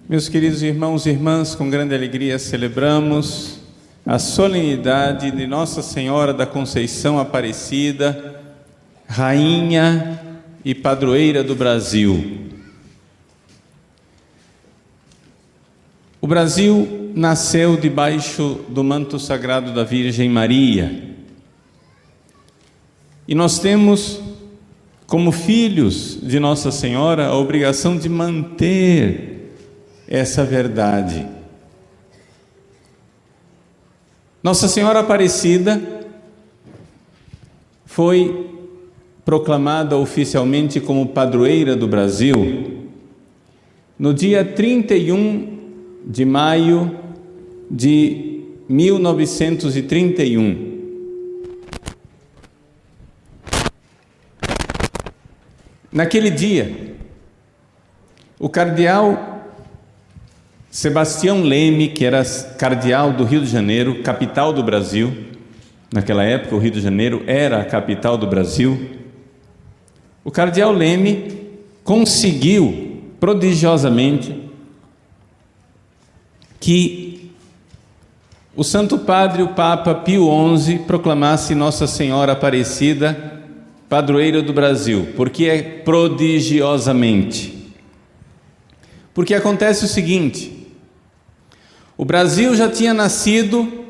Meus queridos irmãos e irmãs, com grande alegria celebramos a solenidade de Nossa Senhora da Conceição Aparecida, Rainha e Padroeira do Brasil. O Brasil nasceu debaixo do manto sagrado da Virgem Maria. E nós temos, como filhos de Nossa Senhora, a obrigação de manter essa verdade. Nossa Senhora Aparecida foi proclamada oficialmente como padroeira do Brasil no dia 31 de maio de 1931. Naquele dia, o cardeal Sebastião Leme, que era cardeal do Rio de Janeiro, capital do Brasil, naquela época o Rio de Janeiro era a capital do Brasil, o cardeal Leme conseguiu prodigiosamente que o Santo Padre, o Papa Pio XI, proclamasse Nossa Senhora Aparecida padroeira do Brasil. Por que é prodigiosamente? Porque acontece o seguinte: o Brasil já tinha nascido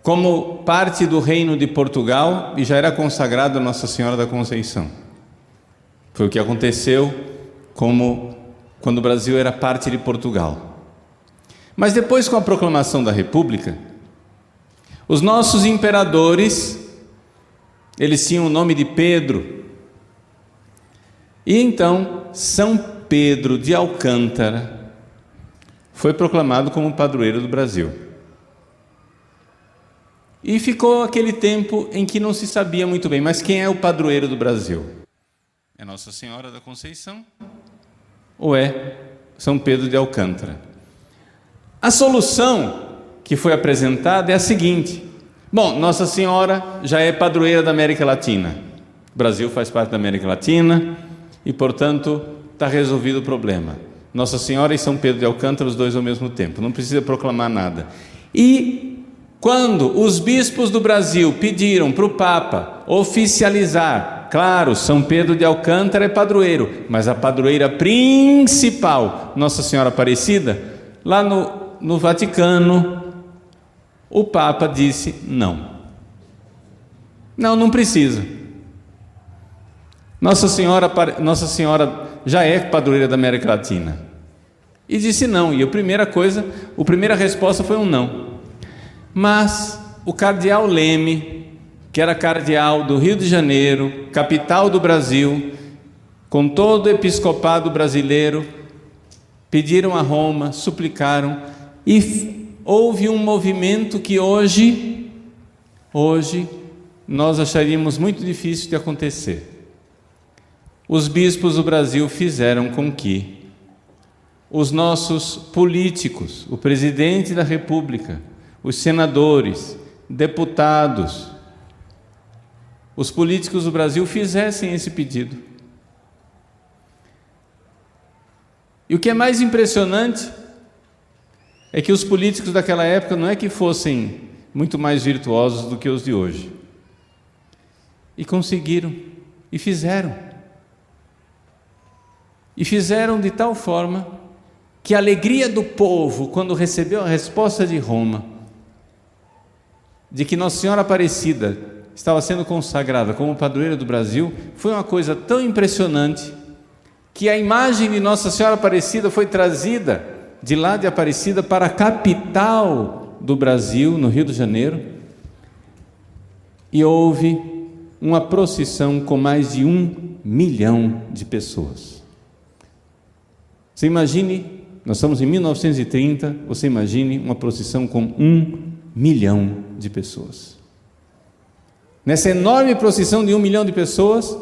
como parte do Reino de Portugal e já era consagrado a Nossa Senhora da Conceição. Foi o que aconteceu quando o Brasil era parte de Portugal. Mas depois, com a proclamação da República, os nossos imperadores, eles tinham o nome de Pedro. E então, São Pedro de Alcântara foi proclamado como padroeiro do Brasil. E ficou aquele tempo em que não se sabia muito bem, mas quem é o padroeiro do Brasil? É Nossa Senhora da Conceição ou é São Pedro de Alcântara? A solução que foi apresentada é a seguinte: bom, Nossa Senhora já é padroeira da América Latina. O Brasil faz parte da América Latina e, portanto, está resolvido o problema. Nossa Senhora e São Pedro de Alcântara, os dois ao mesmo tempo, não precisa proclamar nada. E quando os bispos do Brasil pediram para o Papa oficializar, claro, São Pedro de Alcântara é padroeiro, mas a padroeira principal, Nossa Senhora Aparecida, lá no Vaticano, o Papa disse não. Não precisa. Nossa Senhora já é padroeira da América Latina. E disse não, e a primeira resposta foi um não. Mas o cardeal Leme, que era cardeal do Rio de Janeiro, capital do Brasil, com todo o episcopado brasileiro, pediram a Roma, suplicaram, e houve um movimento que hoje nós acharíamos muito difícil de acontecer. Os bispos do Brasil fizeram com que os nossos políticos, o presidente da República, os senadores, deputados, os políticos do Brasil fizessem esse pedido. E o que é mais impressionante é que os políticos daquela época não é que fossem muito mais virtuosos do que os de hoje. E conseguiram, e fizeram. E fizeram de tal forma que a alegria do povo, quando recebeu a resposta de Roma, de que Nossa Senhora Aparecida estava sendo consagrada como padroeira do Brasil, foi uma coisa tão impressionante, que a imagem de Nossa Senhora Aparecida foi trazida de lá de Aparecida para a capital do Brasil, no Rio de Janeiro, e houve uma procissão com mais de 1 milhão de pessoas. Você imagine, nós estamos em 1930, você imagine uma procissão com 1 milhão de pessoas. Nessa enorme procissão de 1 milhão de pessoas,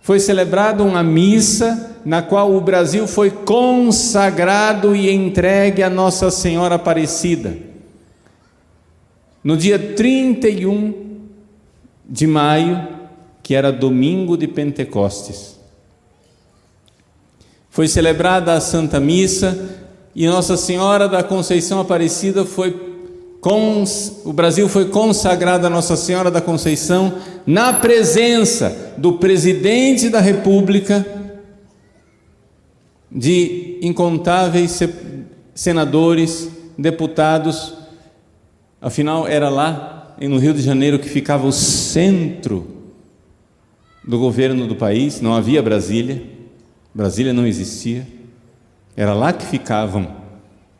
foi celebrada uma missa na qual o Brasil foi consagrado e entregue a Nossa Senhora Aparecida. No dia 31 de maio, que era domingo de Pentecostes. foi celebrada a Santa Missa e Nossa Senhora da Conceição Aparecida o Brasil foi consagrado a Nossa Senhora da Conceição na presença do presidente da República, de incontáveis senadores, deputados. Afinal, era lá no Rio de Janeiro que ficava o centro do governo do país, não havia Brasília não existia, era lá que ficavam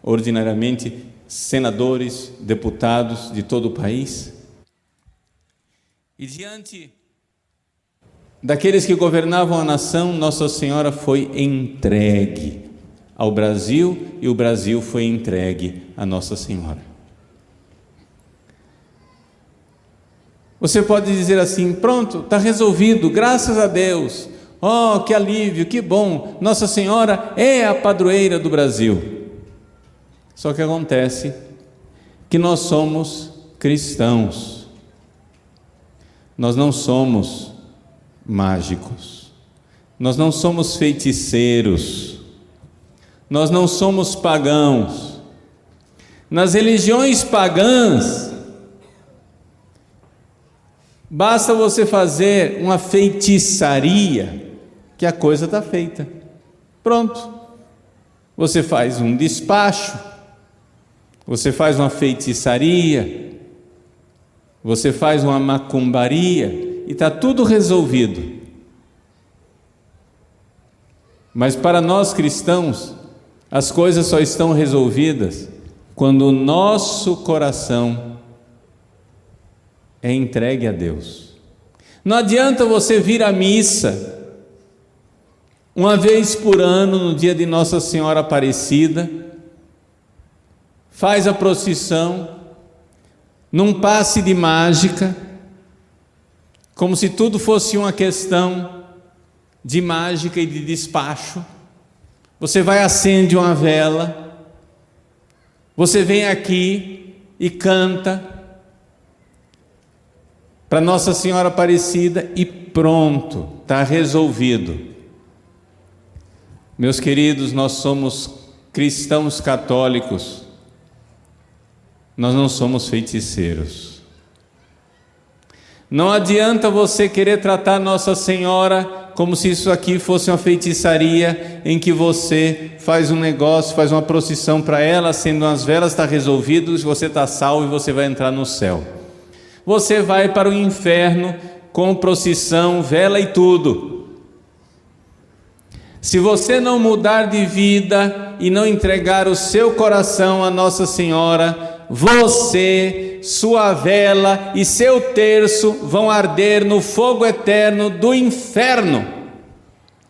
ordinariamente senadores, deputados de todo o país. E diante daqueles que governavam a nação, Nossa Senhora foi entregue ao Brasil e o Brasil foi entregue a Nossa Senhora. Você pode dizer assim: pronto, está resolvido, graças a Deus, oh, que alívio, que bom, Nossa Senhora é a padroeira do Brasil. Só que acontece que nós somos cristãos, nós não somos mágicos, nós não somos feiticeiros, nós não somos pagãos. Nas religiões pagãs, basta você fazer uma feitiçaria que a coisa está feita. Pronto. Você faz um despacho, você faz uma feitiçaria, você faz uma macumbaria e está tudo resolvido. Mas para nós cristãos, as coisas só estão resolvidas quando o nosso coração é entregue a Deus. Não adianta você vir à missa uma vez por ano, no dia de Nossa Senhora Aparecida, faz a procissão, num passe de mágica, como se tudo fosse uma questão de mágica e de despacho. Você vai, acende uma vela, você vem aqui e canta para Nossa Senhora Aparecida e pronto, está resolvido. Meus queridos, nós somos cristãos católicos, nós não somos feiticeiros. Não adianta você querer tratar Nossa Senhora como se isso aqui fosse uma feitiçaria em que você faz um negócio, faz uma procissão para ela, acende umas velas, está resolvido, você está salvo e você vai entrar no céu. Você vai para o inferno com procissão, vela e tudo. Se você não mudar de vida e não entregar o seu coração a Nossa Senhora, você, sua vela e seu terço vão arder no fogo eterno do inferno,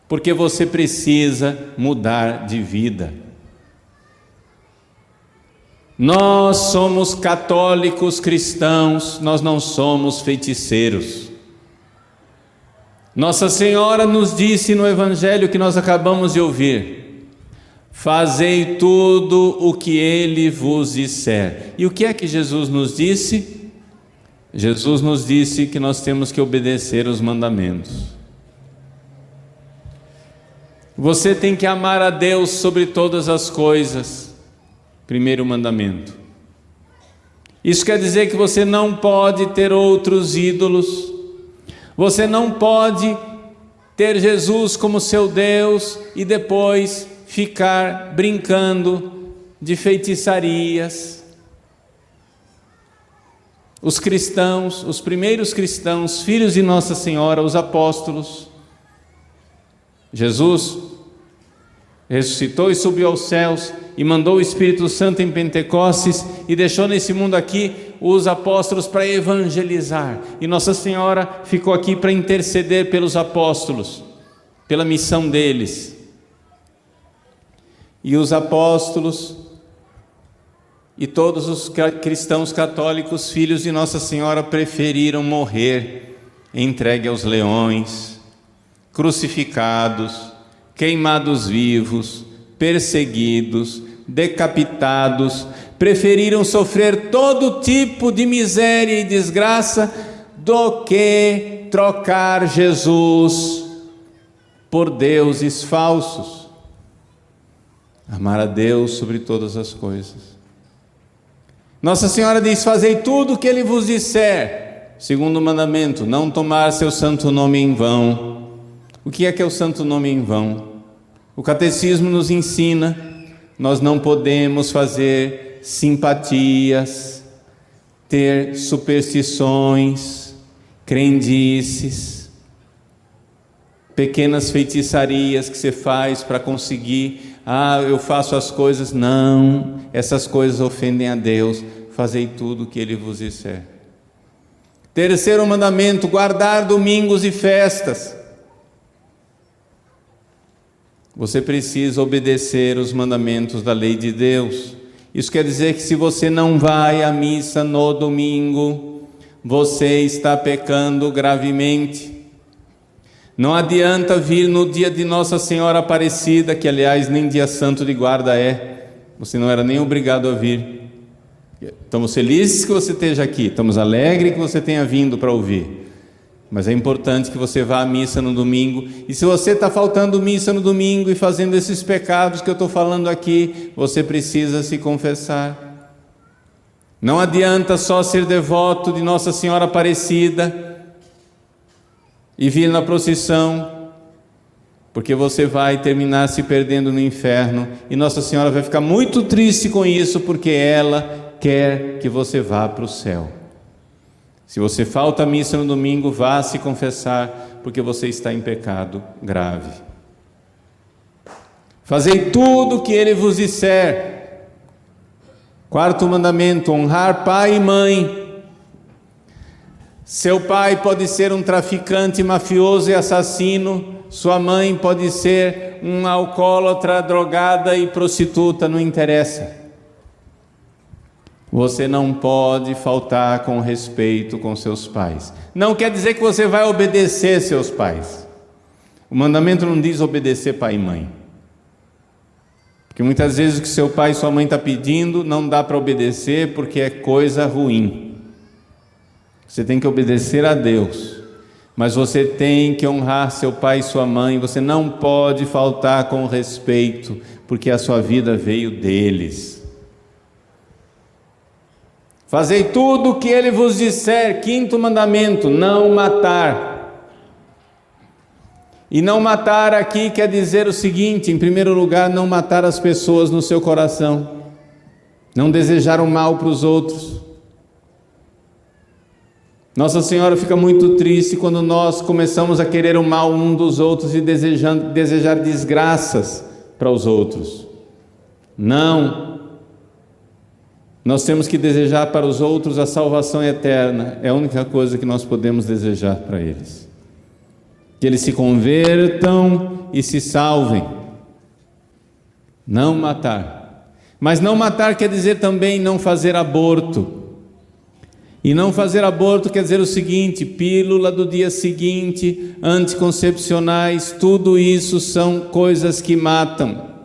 porque você precisa mudar de vida. Nós somos católicos cristãos, nós não somos feiticeiros. Nossa Senhora nos disse no Evangelho que nós acabamos de ouvir: fazei tudo o que Ele vos disser. E o que é que Jesus nos disse? Jesus nos disse que nós temos que obedecer os mandamentos. Você tem que amar a Deus sobre todas as coisas. Primeiro mandamento. Isso quer dizer que você não pode ter outros ídolos. Você não pode ter Jesus como seu Deus e depois ficar brincando de feitiçarias. Os cristãos, os primeiros cristãos, filhos de Nossa Senhora, os apóstolos, Jesus ressuscitou e subiu aos céus e mandou o Espírito Santo em Pentecostes e deixou nesse mundo aqui os apóstolos para evangelizar, e Nossa Senhora ficou aqui para interceder pelos apóstolos, pela missão deles. E os apóstolos e todos os cristãos católicos, filhos de Nossa Senhora, preferiram morrer entregue aos leões, crucificados, queimados vivos, perseguidos, decapitados, preferiram sofrer todo tipo de miséria e desgraça do que trocar Jesus por deuses falsos. Amar a Deus sobre todas as coisas. Nossa Senhora diz: fazei tudo o que Ele vos disser. Segundo mandamento, não tomar seu santo nome em vão. O que é o santo nome em vão? O catecismo nos ensina: nós não podemos fazer simpatias, ter superstições, crendices, pequenas feitiçarias que você faz para conseguir, eu faço as coisas. Não, essas coisas ofendem a Deus. Fazei tudo o que Ele vos disser. Terceiro mandamento: guardar domingos e festas. Você precisa obedecer os mandamentos da lei de Deus. Isso quer dizer que se você não vai à missa no domingo, você está pecando gravemente. Não adianta vir no dia de Nossa Senhora Aparecida, que aliás nem dia santo de guarda é. Você não era nem obrigado a vir. Estamos felizes que você esteja aqui, estamos alegres que você tenha vindo para ouvir. Mas é importante que você vá à missa no domingo. E se você está faltando missa no domingo e fazendo esses pecados que eu estou falando aqui, você precisa se confessar. Não adianta só ser devoto de Nossa Senhora Aparecida e vir na procissão, porque você vai terminar se perdendo no inferno. E Nossa Senhora vai ficar muito triste com isso, porque ela quer que você vá para o céu. Se você falta a missa no domingo, vá se confessar, porque você está em pecado grave. Fazei tudo o que Ele vos disser. Quarto mandamento: honrar pai e mãe. Seu pai pode ser um traficante, mafioso e assassino. Sua mãe pode ser uma alcoólatra, drogada e prostituta, não interessa. Você não pode faltar com respeito com seus pais. Não quer dizer que você vai obedecer seus pais. O mandamento não diz obedecer pai e mãe. Porque muitas vezes o que seu pai e sua mãe estão pedindo não dá para obedecer porque é coisa ruim. Você tem que obedecer a Deus. Mas você tem que honrar seu pai e sua mãe. Você não pode faltar com respeito, porque a sua vida veio deles. Fazei tudo o que Ele vos disser. Quinto mandamento: não matar. E não matar aqui quer dizer o seguinte: em primeiro lugar, não matar as pessoas no seu coração, não desejar o mal para os outros. Nossa Senhora fica muito triste quando nós começamos a querer o mal um dos outros e desejar desgraças para os outros. Não. Nós temos que desejar para os outros a salvação eterna. É a única coisa que nós podemos desejar para eles. Que eles se convertam e se salvem. Não matar. Mas não matar quer dizer também não fazer aborto. E não fazer aborto quer dizer o seguinte: pílula do dia seguinte, anticoncepcionais, tudo isso são coisas que matam.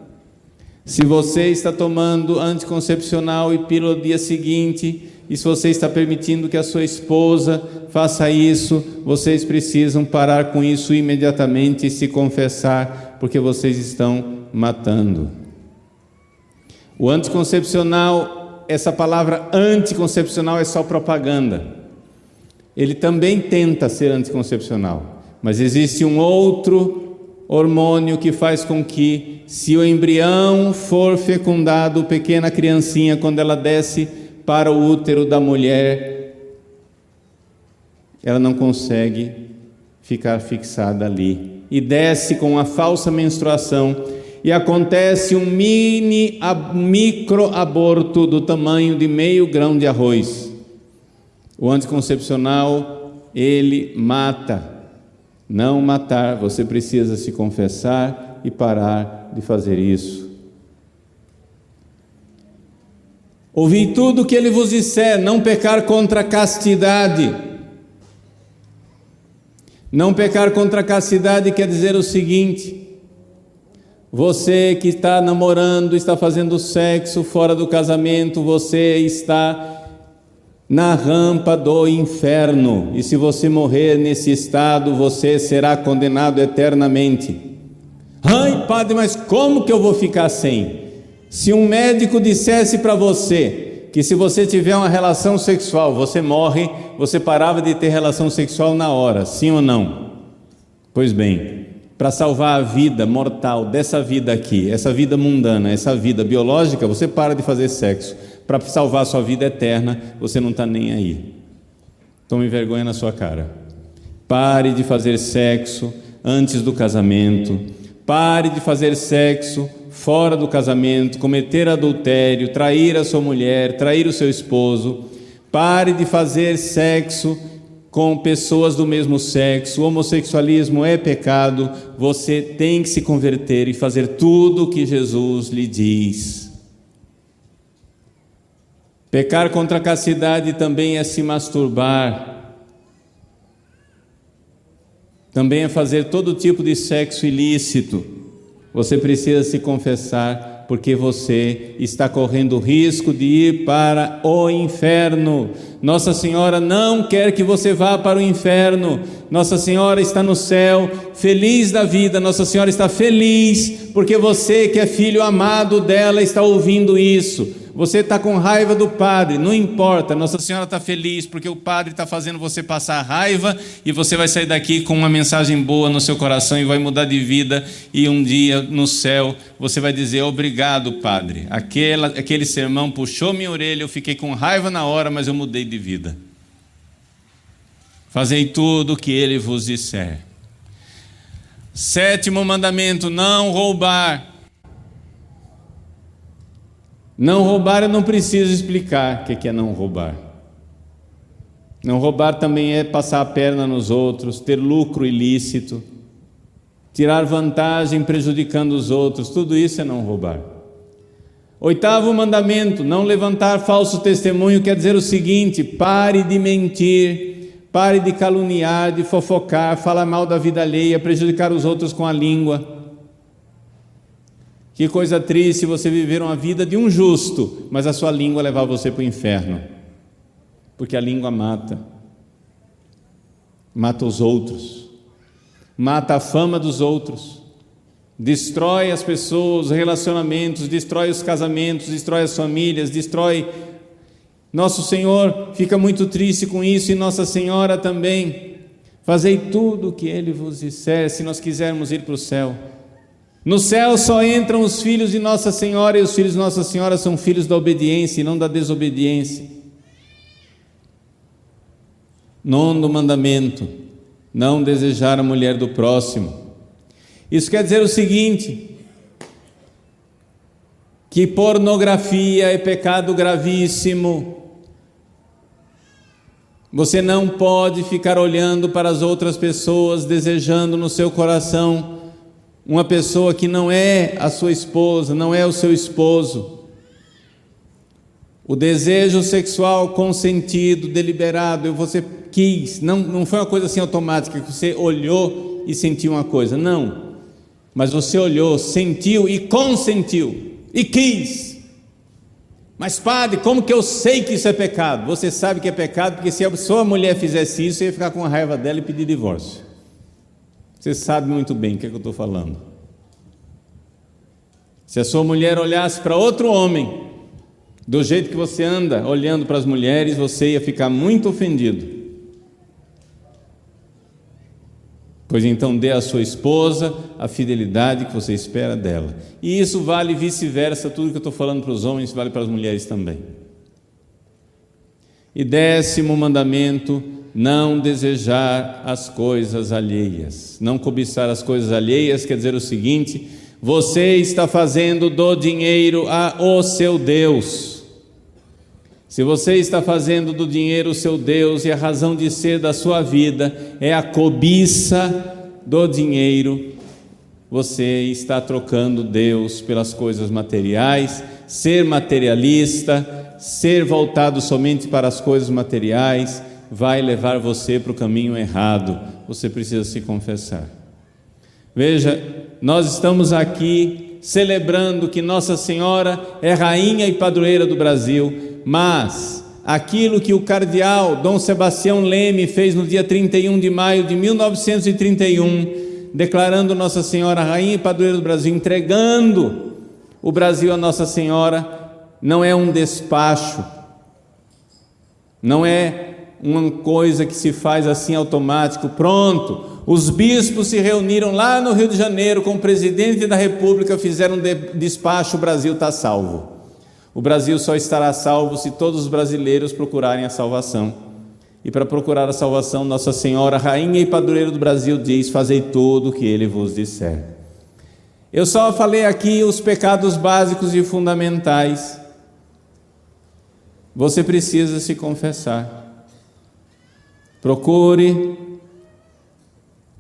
Se você está tomando anticoncepcional e pílula do dia seguinte, e se você está permitindo que a sua esposa faça isso, vocês precisam parar com isso imediatamente e se confessar, porque vocês estão matando. O anticoncepcional, essa palavra anticoncepcional é só propaganda. Ele também tenta ser anticoncepcional, mas existe um outro hormônio que faz com que, se o embrião for fecundado, pequena criancinha, quando ela desce para o útero da mulher, ela não consegue ficar fixada ali, e desce com a falsa menstruação, e acontece um microaborto do tamanho de meio grão de arroz. O anticoncepcional, ele mata. Não matar, você precisa se confessar e parar de fazer isso. Ouvi tudo o que Ele vos disser, não pecar contra a castidade. Não pecar contra a castidade quer dizer o seguinte: você que está namorando, está fazendo sexo fora do casamento, você está na rampa do inferno, e se você morrer nesse estado, você será condenado eternamente. Ai, padre, mas como que eu vou ficar sem? Se um médico dissesse para você que se você tiver uma relação sexual, você morre, você parava de ter relação sexual na hora, sim ou não? Pois bem, para salvar a vida mortal dessa vida aqui, essa vida mundana, essa vida biológica, você para de fazer sexo. Para salvar a sua vida eterna, você não está nem aí. Tome vergonha na sua cara. Pare de fazer sexo antes do casamento. Pare de fazer sexo fora do casamento, cometer adultério, trair a sua mulher, trair o seu esposo. Pare de fazer sexo com pessoas do mesmo sexo. O homossexualismo é pecado. Você tem que se converter e fazer tudo o que Jesus lhe diz. Pecar contra a castidade também é se masturbar, também é fazer todo tipo de sexo ilícito. Você precisa se confessar, porque você está correndo o risco de ir para o inferno. Nossa Senhora não quer que você vá para o inferno. Nossa Senhora está no céu, feliz da vida. Nossa Senhora está feliz, porque você que é filho amado dela está ouvindo isso. Você está com raiva do padre, não importa, Nossa Senhora está feliz, porque o padre está fazendo você passar raiva, e você vai sair daqui com uma mensagem boa no seu coração, e vai mudar de vida, e um dia no céu, você vai dizer: obrigado, padre, aquele sermão puxou minha orelha, eu fiquei com raiva na hora, mas eu mudei de vida. Fazei tudo o que ele vos disser. 7º mandamento: não roubar. Não roubar eu não preciso explicar o que é não roubar. Não roubar também é passar a perna nos outros, ter lucro ilícito, tirar vantagem prejudicando os outros, tudo isso é não roubar. 8º mandamento: não levantar falso testemunho, quer dizer o seguinte: pare de mentir, pare de caluniar, de fofocar, falar mal da vida alheia, prejudicar os outros com a língua. Que coisa triste você viver uma vida de um justo, mas a sua língua levar você para o inferno, porque a língua mata os outros, mata a fama dos outros, destrói as pessoas, os relacionamentos, destrói os casamentos, destrói as famílias, destrói. Nosso Senhor fica muito triste com isso, e Nossa Senhora também. Fazei tudo o que Ele vos disser, se nós quisermos ir para o céu. No céu só entram os filhos de Nossa Senhora, e os filhos de Nossa Senhora são filhos da obediência e não da desobediência. 9º mandamento: não desejar a mulher do próximo. Isso quer dizer o seguinte: que pornografia é pecado gravíssimo. Você não pode ficar olhando para as outras pessoas, desejando no seu coração uma pessoa que não é a sua esposa, não é o seu esposo. O desejo sexual consentido, deliberado, você quis, não foi uma coisa assim automática, que você olhou e sentiu uma coisa, não. Mas você olhou, sentiu e consentiu, e quis. Mas padre, como que eu sei que isso é pecado? Você sabe que é pecado, porque se a sua mulher fizesse isso, você ia ficar com raiva dela e pedir divórcio. Você sabe muito bem o que é que eu estou falando. Se a sua mulher olhasse para outro homem, do jeito que você anda olhando para as mulheres, você ia ficar muito ofendido. Pois então dê à sua esposa a fidelidade que você espera dela. E isso vale vice-versa, tudo que eu estou falando para os homens vale para as mulheres também. E 10º mandamento: não desejar as coisas alheias. Não cobiçar as coisas alheias quer dizer o seguinte: você está fazendo do dinheiro o seu Deus. Se você está fazendo do dinheiro o seu Deus, e a razão de ser da sua vida é a cobiça do dinheiro, você está trocando Deus pelas coisas materiais. Ser materialista, ser voltado somente para as coisas materiais, vai levar você para o caminho errado. Você precisa se confessar. Veja, nós estamos aqui celebrando que Nossa Senhora é rainha e padroeira do Brasil, mas aquilo que o cardeal Dom Sebastião Leme fez no dia 31 de maio de 1931, declarando Nossa Senhora rainha e padroeira do Brasil, entregando O Brasil, a Nossa Senhora, não é um despacho, não é uma coisa que se faz assim automático, pronto. Os bispos se reuniram lá no Rio de Janeiro com o presidente da República, fizeram um despacho, o Brasil está salvo. O Brasil só estará salvo se todos os brasileiros procurarem a salvação. E para procurar a salvação, Nossa Senhora, Rainha e Padroeira do Brasil, diz: fazei tudo o que Ele vos disser. Eu só falei aqui os pecados básicos e fundamentais. Você precisa se confessar. Procure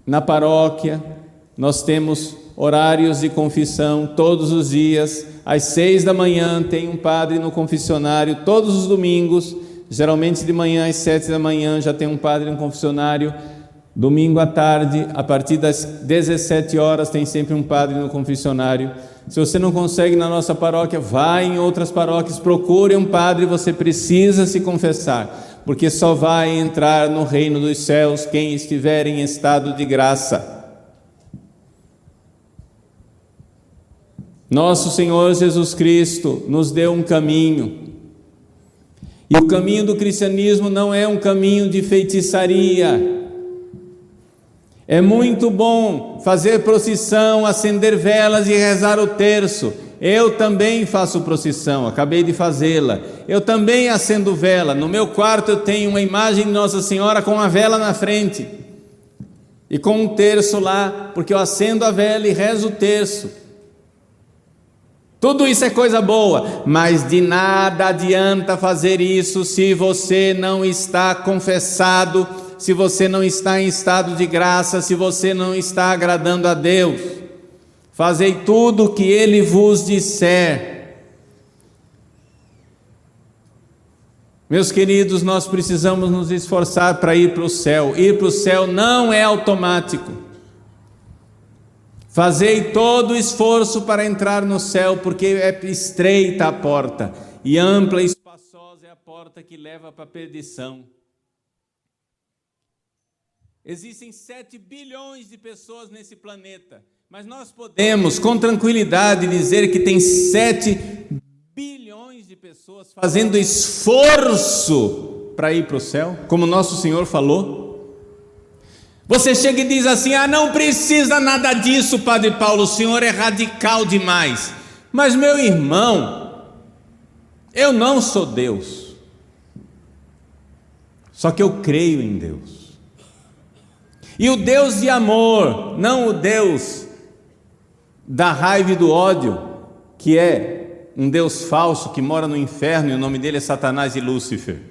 na paróquia, nós temos horários de confissão todos os dias, às 6 da manhã tem um padre no confessionário, todos os domingos, geralmente de manhã às 7 da manhã já tem um padre no confessionário, domingo à tarde, a partir das 17 horas tem sempre um padre no confessionário. Se você não consegue na nossa paróquia, vá em outras paróquias, procure um padre, você precisa se confessar, porque só vai entrar no reino dos céus quem estiver em estado de graça. Nosso Senhor Jesus Cristo nos deu um caminho, e o caminho do cristianismo não é um caminho de feitiçaria. É muito bom fazer procissão, acender velas e rezar o terço. Eu também faço procissão, acabei de fazê-la. Eu também acendo vela. No meu quarto eu tenho uma imagem de Nossa Senhora com a vela na frente e com um terço lá, porque eu acendo a vela e rezo o terço. Tudo isso é coisa boa, mas de nada adianta fazer isso se você não está confessado, se você não está em estado de graça, se você não está agradando a Deus. Fazei tudo o que Ele vos disser. Meus queridos, nós precisamos nos esforçar para ir para o céu. Ir para o céu não é automático. Fazei todo o esforço para entrar no céu, porque é estreita a porta, e ampla e espaçosa é a porta que leva para a perdição. Existem 7 bilhões de pessoas nesse planeta, mas nós podemos com tranquilidade dizer que tem 7 bilhões de pessoas fazendo esforço para ir para o céu, como nosso Senhor falou. Você chega e diz assim: não precisa nada disso, Padre Paulo, o senhor é radical demais. Mas meu irmão, eu não sou Deus, só que eu creio em Deus. E o Deus de amor, não o Deus da raiva e do ódio, que é um Deus falso que mora no inferno e o nome dele é Satanás e Lúcifer.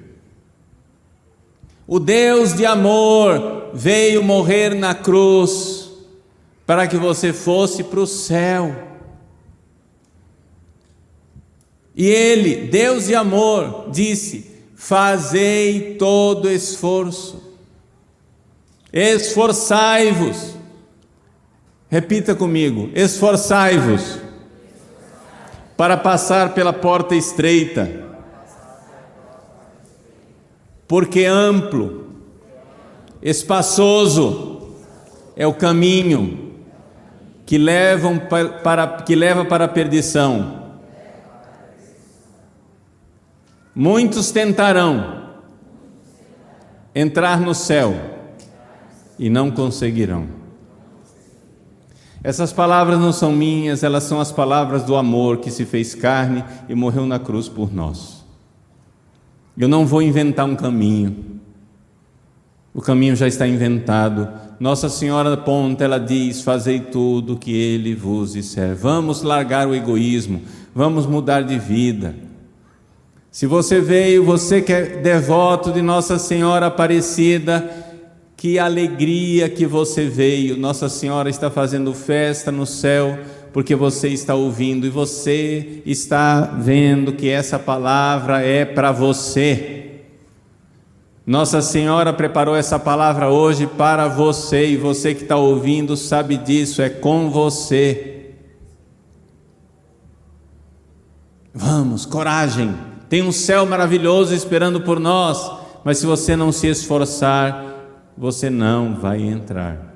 O Deus de amor veio morrer na cruz para que você fosse para o céu. E Ele, Deus de amor, disse: fazei todo esforço, esforçai-vos. Repita comigo: esforçai-vos para passar pela porta estreita, porque amplo, espaçoso é o caminho que leva para a perdição. Muitos tentarão entrar no céu e não conseguirão. Essas palavras não são minhas, elas são as palavras do amor que se fez carne e morreu na cruz por nós. Eu não vou inventar um caminho, o caminho já está inventado. Nossa Senhora aponta, ela diz: fazei tudo o que Ele vos disser. Vamos largar o egoísmo, vamos mudar de vida. Se você veio, você que é devoto de Nossa Senhora Aparecida, que alegria que você veio. Nossa Senhora está fazendo festa no céu, porque você está ouvindo e você está vendo que essa palavra é para você. Nossa Senhora preparou essa palavra hoje para você, e você que está ouvindo sabe disso, é com você. Vamos, coragem, tem um céu maravilhoso esperando por nós, mas se você não se esforçar, você não vai entrar.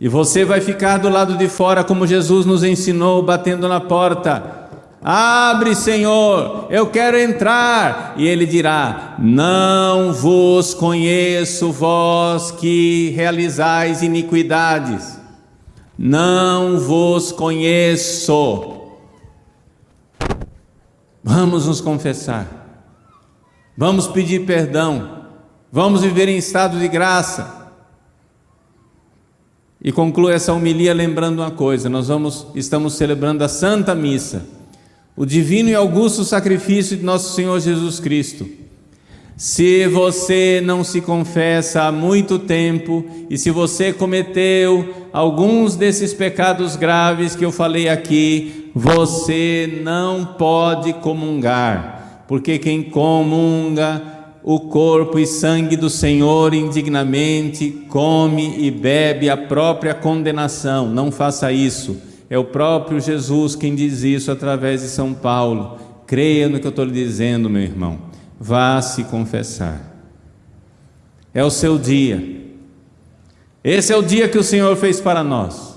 E você vai ficar do lado de fora, como Jesus nos ensinou, batendo na porta. Abre, Senhor, eu quero entrar. E Ele dirá: não vos conheço, vós que realizais iniquidades. Não vos conheço. Vamos nos confessar. Vamos pedir perdão. Vamos viver em estado de graça. E concluo essa homilia lembrando uma coisa: estamos celebrando a Santa Missa, o divino e augusto sacrifício de nosso Senhor Jesus Cristo. Se você não se confessa há muito tempo, e se você cometeu alguns desses pecados graves que eu falei aqui, você não pode comungar, porque quem comunga o corpo e sangue do Senhor indignamente come e bebe a própria condenação. Não faça isso. É o próprio Jesus quem diz isso através de São Paulo. Creia no que eu estou lhe dizendo, meu irmão. Vá se confessar. É o seu dia. Esse é o dia que o Senhor fez para nós.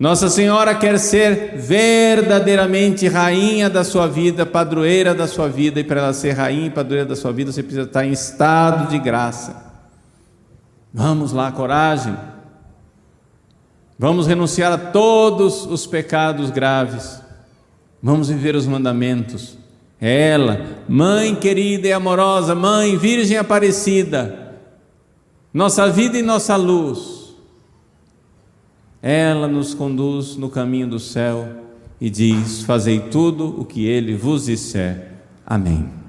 Nossa Senhora quer ser verdadeiramente rainha da sua vida, padroeira da sua vida, e para ela ser rainha e padroeira da sua vida, você precisa estar em estado de graça. Vamos lá, coragem. Vamos renunciar a todos os pecados graves. Vamos viver os mandamentos. Ela, mãe querida e amorosa, mãe virgem aparecida, nossa vida e nossa luz, ela nos conduz no caminho do céu e diz: fazei tudo o que Ele vos disser. Amém.